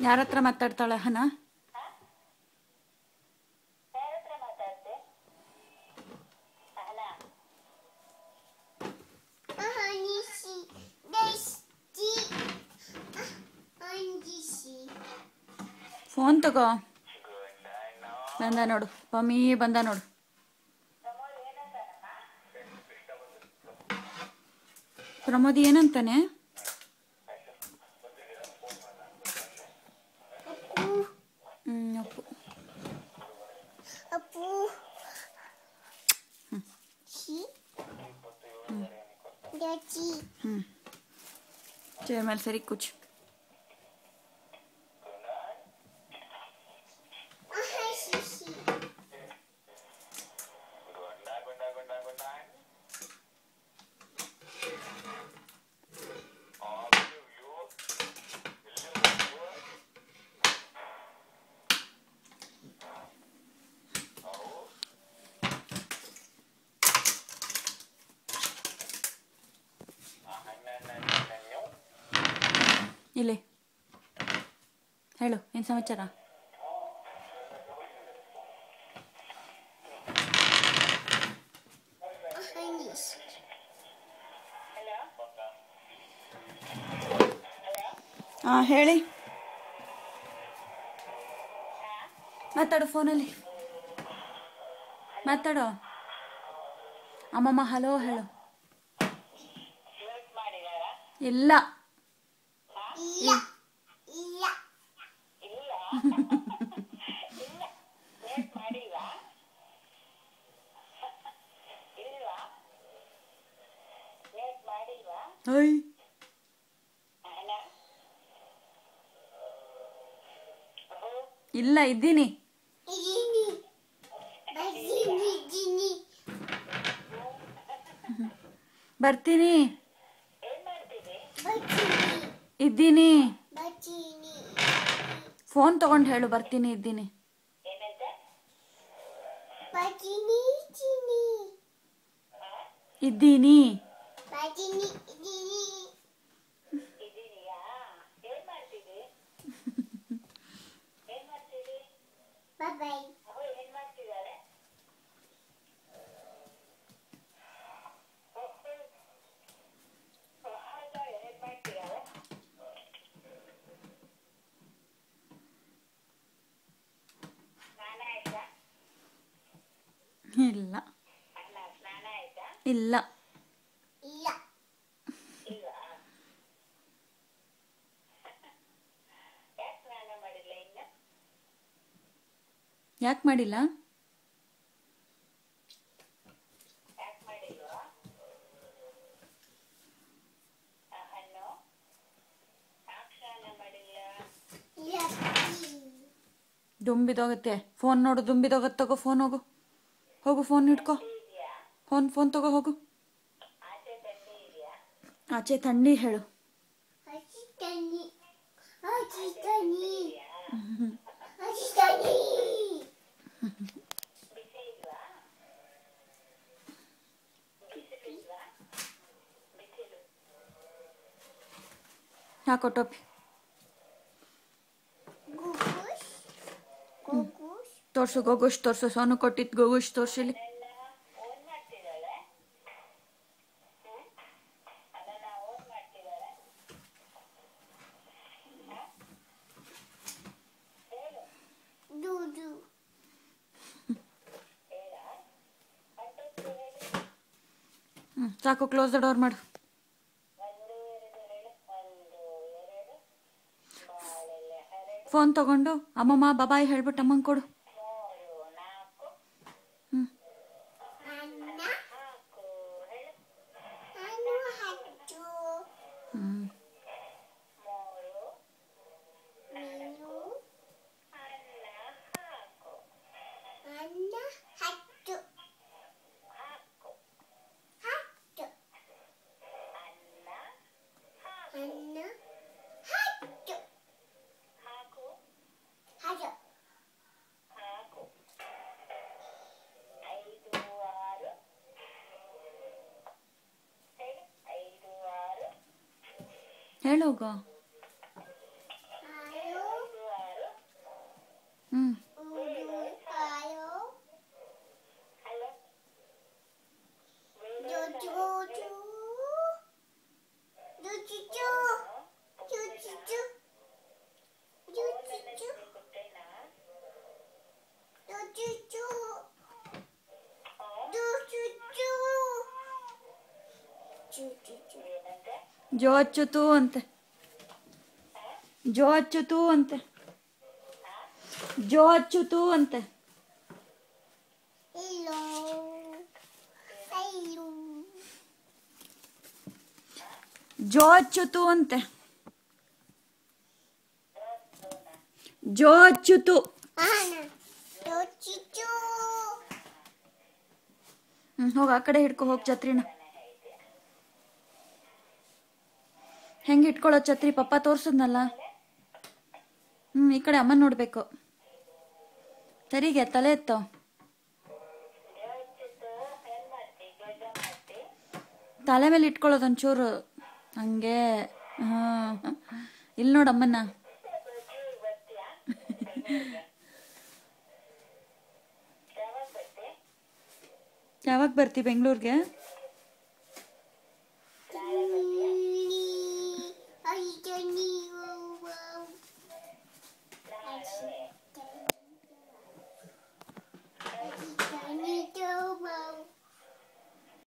ಯಾರ ಹತ್ರ ಮಾತಾಡ್ತಾಳೆ ಹನ? ಫೋನ್ ತಗೋ. ಬಂದ ನೋಡು, ಪಮ್ಮಿ ಬಂದ ನೋಡು. ಪ್ರಮೋದಿ ಏನಂತಾನೆ? ಅಪ್ಪು ಅಪ್ಪು ಚೇರ್ ಮೇಲೆ ಸರಿ ಕೂಚ್. ಇಲ್ಲಿ ಹೇಳು, ಏನು ಸಮಾಚಾರ? ಹಾಂ ಹೇಳಿ, ಮಾತಾಡು, ಫೋನಲ್ಲಿ ಮಾತಾಡು. ಅಮ್ಮಮ್ಮ ಹಲೋ ಹೇಳು. ಇಲ್ಲ ಇಲ್ಲ, ಇದ್ದೀನಿ. ಬರ್ತೀನಿ, ಇದ್ದೀನಿ. ಫೋನ್ ತಗೊಂಡು ಹೇಳು, ಬರ್ತೀನಿ, ಇದ್ದೀನಿ. ಇದ್ದೀನಿ. ಇಲ್ಲ ಇಲ್ಲ ಯಾಕೆ ಮಾಡಿಲ್ಲ? ದುಂಬಿದೋಗತ್ತೆ ಫೋನ್ ನೋಡು, ದುಂಬಿದೋಗತ್ತೆ. ತಗೋ ಫೋನ್, ಹೋಗು ಹೋಗು, ಫೋನ್ ಹಿಡ್ಕೊ. ಫೋನ್ ತಗೋ ಹೋಗು. ಆಚೆ ಥಂಡಿ ಹೇಳು. ಹಾಕೋ ಟೋಪಿ. ತೋರ್ಸು ಗೋಗುಷ್, ತೋರ್ಸು. ಸೋನು ಕೊಟ್ಟಿದ್ದು ಗೋಗುಷ್ ತೋರ್ಸಿಲಿ. ಸಾಕು, ಕ್ಲೋಸ್ ದ ಡೋರ್ ಮಾಡು. ಫೋನ್ ತಗೊಂಡು ಅಮ್ಮಮ್ಮ ಬಾಬಾಯ್ ಹೇಳ್ಬಿಟ್ಟು ಅಮ್ಮಂಗೆ ಕೊಡು. ಹೇಳೋಗ. ಜೋ ಅಚ್ಚುತು ಅಂತೆ. ಜೋ ಅಚ್ಚುತು ಅಂತೆ. ಜೋ ಅಚ್ಚುತು ಅಂತೆ. ಜೋ ಅಚ್ಚುತು ಅಂತೆ. ಜೋ ಅಚ್ಚುತು. ಹೋಗ ಆ ಕಡೆ ಹಿಡ್ಕೊ ಹೋಗಿ ಛತ್ರಿನ. ಹೆಂಗೆ ಇಟ್ಕೊಳ್ಳೋ ಛತ್ರಿ? ಪಪ್ಪ ತೋರ್ಸದ್ನಲ್ಲ. ಈ ಕಡೆ ಅಮ್ಮ ನೋಡ್ಬೇಕು. ಸರಿಗೆ ತಲೆ ಎತ್ತೋ. ತಲೆ ಮೇಲೆ ಇಟ್ಕೊಳ್ಳೋದು ಒಂಚೂರು ಹಂಗೆ. ಇಲ್ಲಿ ನೋಡಮ್ಮನ್ನ. ಯಾವಾಗ ಬರ್ತಿ ಬೆಂಗಳೂರಿಗೆ?